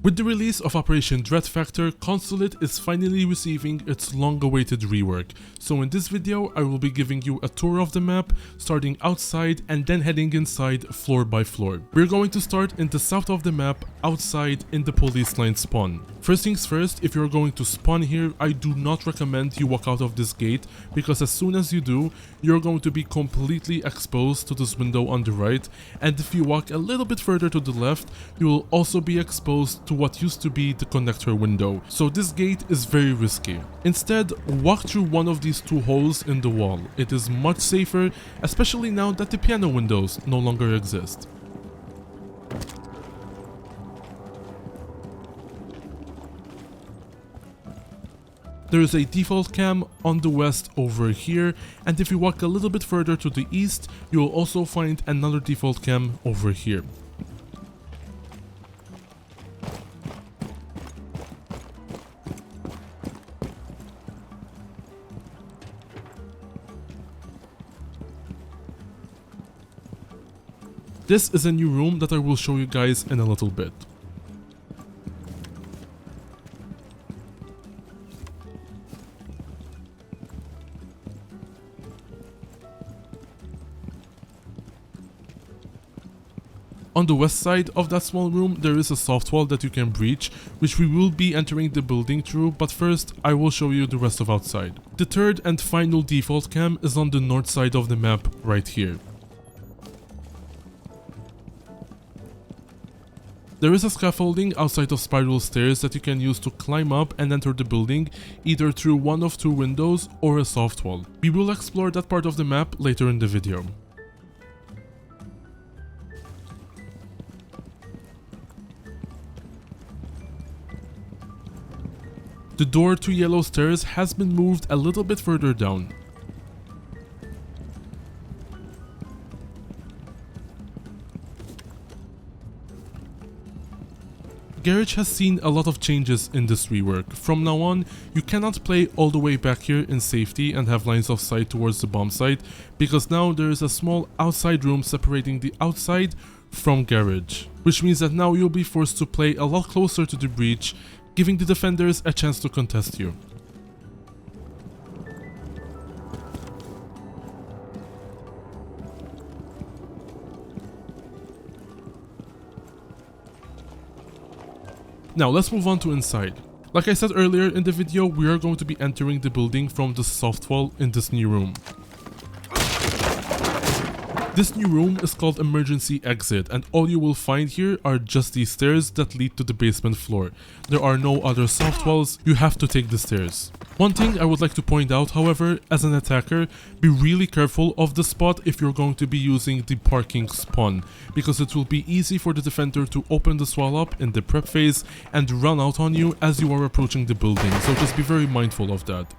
With the release of Operation Dread Factor, Consulate is finally receiving its long-awaited rework. So in this video, I will be giving you a tour of the map, starting outside and then heading inside floor by floor. We're going to start in the south of the map, outside in the police line spawn. First things first, if you're going to spawn here, I do not recommend you walk out of this gate, because as soon as you do, you're going to be completely exposed to this window on the right, and if you walk a little bit further to the left, you will also be exposed to what used to be the connector window. So this gate is very risky. Instead, walk through one of these two holes in the wall. It is much safer, especially now that the piano windows no longer exist. There is a default cam on the west over here, and if you walk a little bit further to the east, you will also find another default cam over here. This is a new room that I will show you guys in a little bit. On the west side of that small room, there is a soft wall that you can breach, which we will be entering the building through, but first I will show you the rest of outside. The third and final default cam is on the north side of the map right here. There is a scaffolding outside of spiral stairs that you can use to climb up and enter the building, either through one of two windows or a soft wall. We will explore that part of the map later in the video. The door to yellow stairs has been moved a little bit further down. Garage has seen a lot of changes in this rework. From now on, you cannot play all the way back here in safety and have lines of sight towards the bomb site, because now there is a small outside room separating the outside from garage, which means that now you'll be forced to play a lot closer to the breach, giving the defenders a chance to contest you. Now let's move on to inside. Like I said earlier in the video, we are going to be entering the building from the soft wall in this new room. This new room is called Emergency Exit, and all you will find here are just these stairs that lead to the basement floor. There are no other soft walls, you have to take the stairs. One thing I would like to point out, however, as an attacker, be really careful of the spot if you're going to be using the parking spawn, because it will be easy for the defender to open the wall up in the prep phase and run out on you as you are approaching the building, so just be very mindful of that.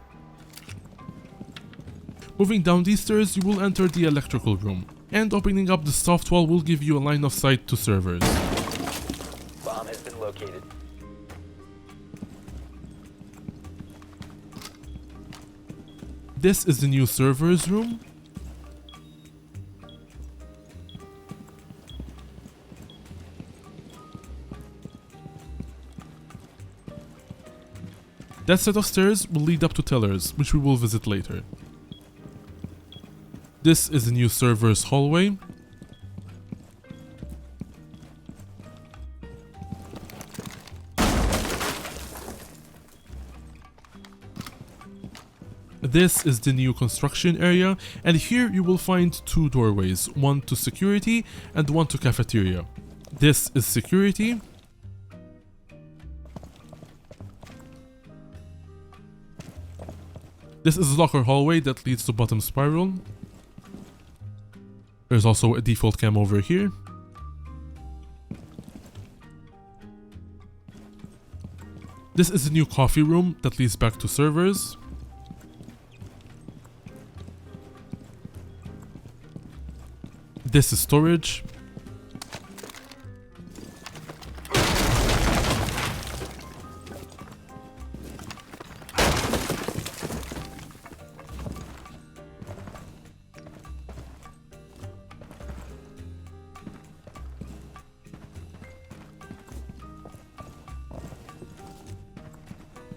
Moving down these stairs, you will enter the electrical room, and opening up the soft wall will give you a line of sight to servers. Bomb has been located. This is the new servers room. That set of stairs will lead up to tellers, which we will visit later. This is the new server's hallway. This is the new construction area, and here you will find two doorways, one to security and one to cafeteria. This is security. This is a locker hallway that leads to bottom spiral. There's also a default cam over here. This is a new coffee room that leads back to servers. This is storage.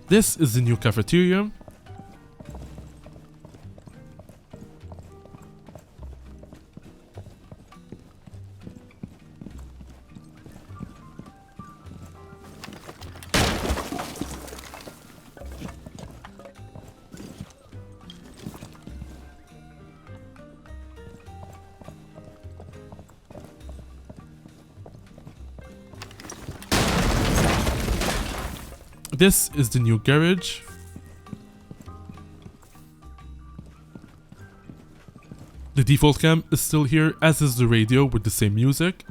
This is the new cafeteria. This is the new garage. The default cam is still here, as is the radio with the same music.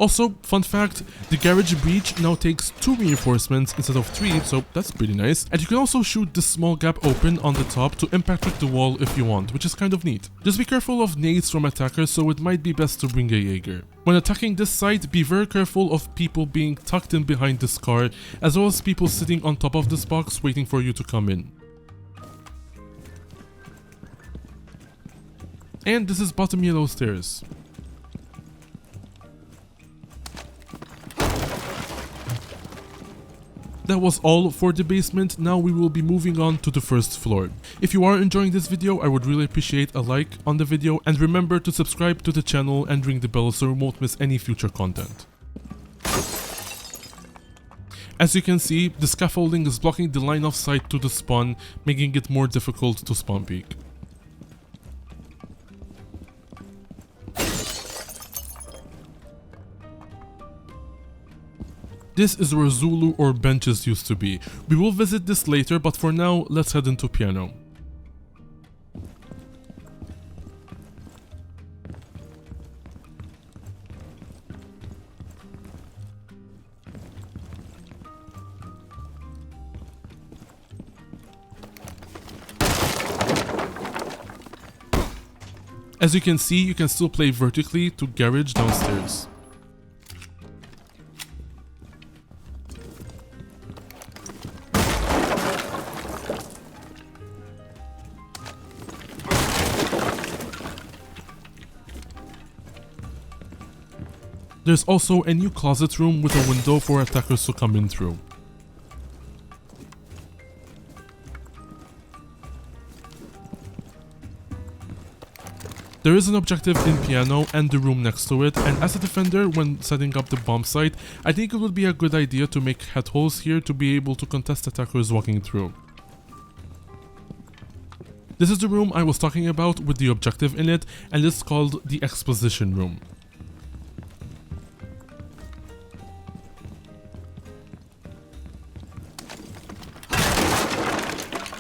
Also, fun fact, the garage breach now takes 2 reinforcements instead of 3, so that's pretty nice. And you can also shoot this small gap open on the top to impact with the wall if you want, which is kind of neat. Just be careful of nades from attackers, so it might be best to bring a Jaeger. When attacking this site, be very careful of people being tucked in behind this car, as well as people sitting on top of this box waiting for you to come in. And this is bottom yellow stairs. That was all for the basement. Now we will be moving on to the first floor. If you are enjoying this video, I would really appreciate a like on the video, and remember to subscribe to the channel and ring the bell so you won't miss any future content. As you can see, the scaffolding is blocking the line of sight to the spawn, making it more difficult to spawn peek. This is where Zulu or benches used to be. We will visit this later, but for now, let's head into piano. As you can see, you can still play vertically to garage downstairs. There's also a new closet room with a window for attackers to come in through. There is an objective in piano and the room next to it, and as a defender when setting up the bomb site, I think it would be a good idea to make headholes here to be able to contest attackers walking through. This is the room I was talking about with the objective in it, and it's called the exposition room.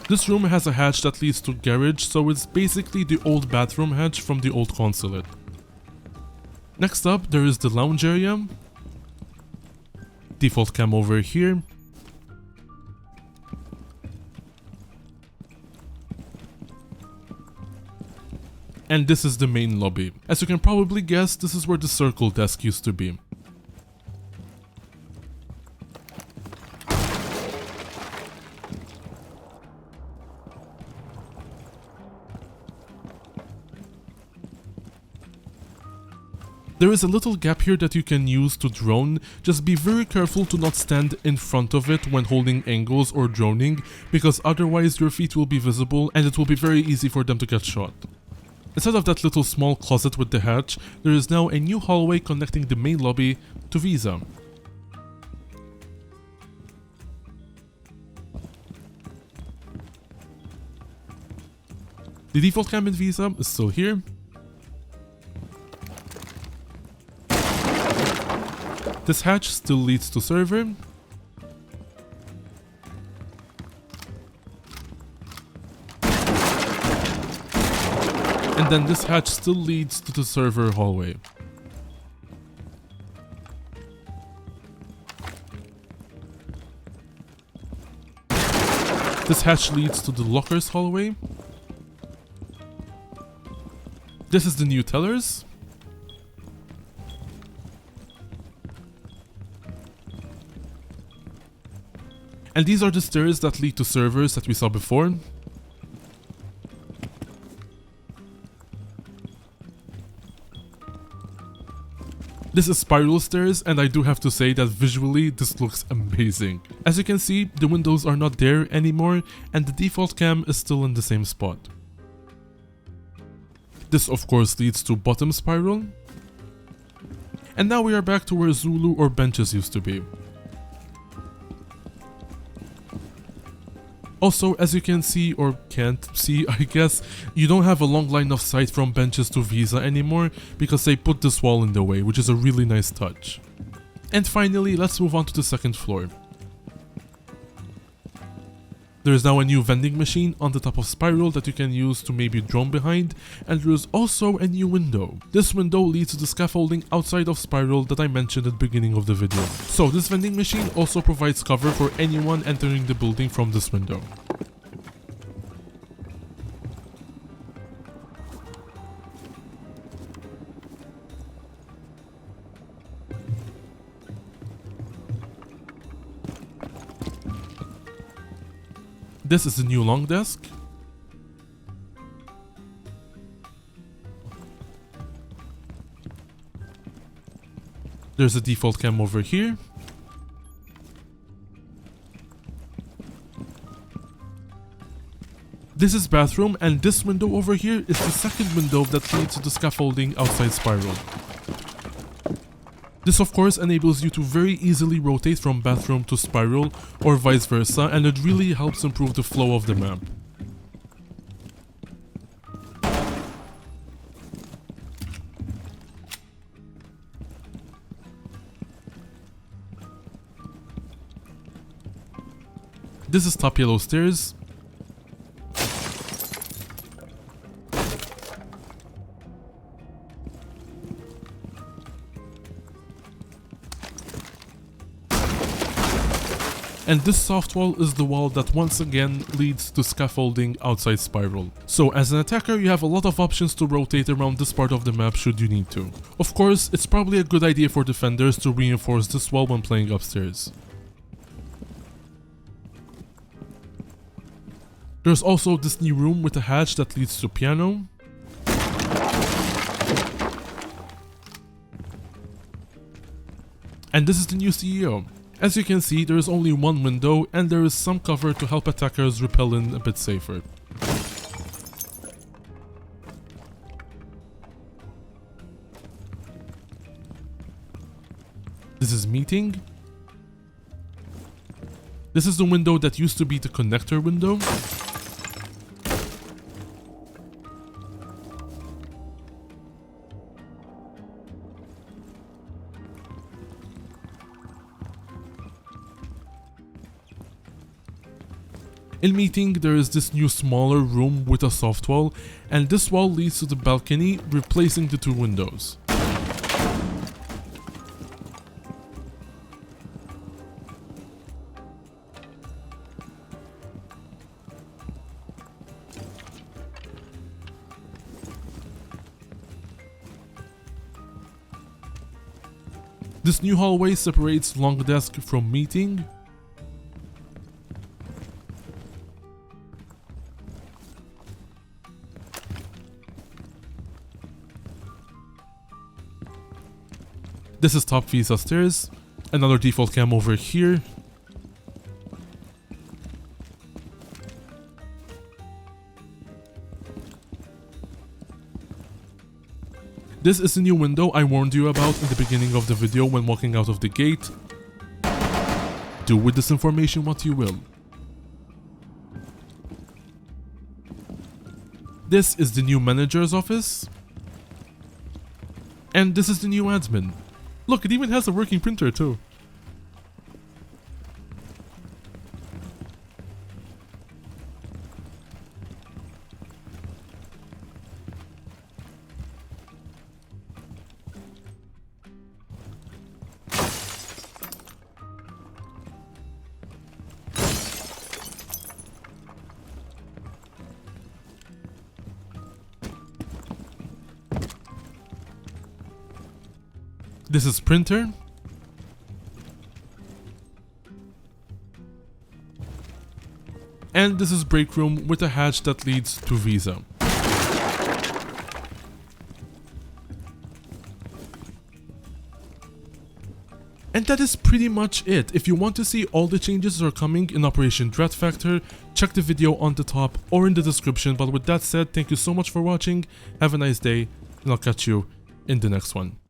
This room has a hatch that leads to garage, so it's basically the old bathroom hatch from the old consulate. Next up, there is the lounge area. Default cam over here. And this is the main lobby. As you can probably guess, this is where the circle desk used to be. There is a little gap here that you can use to drone. Just be very careful to not stand in front of it when holding angles or droning, because otherwise your feet will be visible and it will be very easy for them to get shot. Instead of that little small closet with the hatch, there is now a new hallway connecting the main lobby to Visa. The default cam in Visa is still here. This hatch still leads to server. And then this hatch still leads to the server hallway. This hatch leads to the lockers hallway. This is the new tellers. And these are the stairs that lead to servers that we saw before. This is spiral stairs, and I do have to say that visually this looks amazing. As you can see, the windows are not there anymore and the default cam is still in the same spot. This of course leads to bottom spiral. And now we are back to where Zulu or benches used to be. Also, as you can see, or can't see I guess, you don't have a long line of sight from benches to Visa anymore because they put this wall in the way, which is a really nice touch. And finally, let's move on to the second floor. There is now a new vending machine on the top of Spiral that you can use to maybe drone behind, and there is also a new window. This window leads to the scaffolding outside of Spiral that I mentioned at the beginning of the video. So this vending machine also provides cover for anyone entering the building from this window. This is the new long desk. There's a default cam over here. This is bathroom, and this window over here is the second window that leads to the scaffolding outside Spiral. This of course enables you to very easily rotate from bathroom to Spiral or vice versa, and it really helps improve the flow of the map. This is top yellow stairs. And this soft wall is the wall that once again leads to scaffolding outside Spiral. So as an attacker, you have a lot of options to rotate around this part of the map should you need to. Of course, it's probably a good idea for defenders to reinforce this wall when playing upstairs. There's also this new room with a hatch that leads to piano. And this is the new CEO. As you can see, there is only one window and there is some cover to help attackers repel in a bit safer. This is meeting. This is the window that used to be the connector window. In meeting, there is this new smaller room with a soft wall, and this wall leads to the balcony, replacing the two windows. This new hallway separates long desk from meeting. This is top Visa stairs, another default cam over here. This is the new window I warned you about in the beginning of the video when walking out of the gate. Do with this information what you will. This is the new manager's office. And this is the new admin. Look, it even has a working printer too. This is printer. And this is break room with a hatch that leads to Visa. And that is pretty much it. If you want to see all the changes that are coming in Operation Dread Factor, check the video on the top or in the description. But with that said, thank you so much for watching, have a nice day, and I'll catch you in the next one.